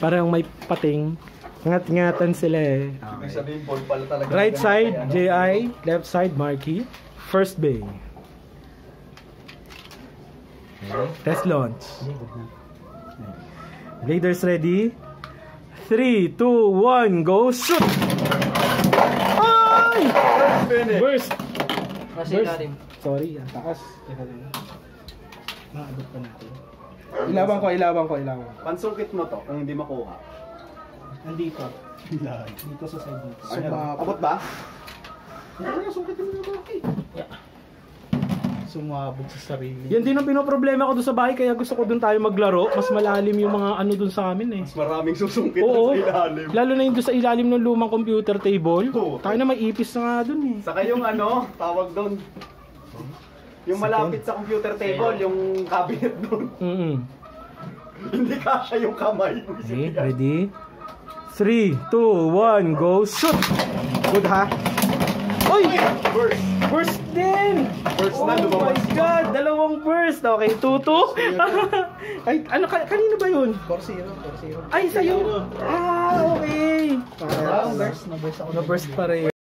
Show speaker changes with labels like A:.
A: Parang may pating. Ngat-ngatan sila eh.
B: Ibig sabihin, ball pala talaga.
A: Right side, JI. Left side, Marky. First bay. Test launch. Bladers ready. 3, 2, 1, go shoot! Ay! Burst! Burst! Sorry, ang taas. Teka lang. Maabot pa natin. Ilawang ko.
B: Pansungkit mo to kung hindi makuha.
A: Nandito. Dito sa side dito.
B: Abot ba?
C: Sumabog sa sarili.
A: Yan din ang pinoproblema ko doon sa bahay, kaya gusto ko doon tayo maglaro. Mas malalim yung mga ano doon sa amin eh.
B: Mas maraming susungkit
A: Oo,
B: sa ilalim.
A: lalo na yung doon sa ilalim ng lumang computer table.
B: Oo.
A: Tayo na may ipis na nga doon eh.
B: Saka yung ano, tawag doon. Yung malapit sa computer table, yung cabinet doon. Hindi kasya yung kamay.
A: Okay, ready? 3, 2, 1, go shoot! Good ha? Oy!
B: Burst!
A: Burst din!
B: Burst na,
A: Oh my
B: lumabas.
A: God! Dalawang burst! Okay, 2-2? Ay, ano, kanino ba yun?
C: 4-0.
A: Ay, sa'yo! Ah, okay!
C: Burst. Na-burst ako.
A: Na-burst pa rin.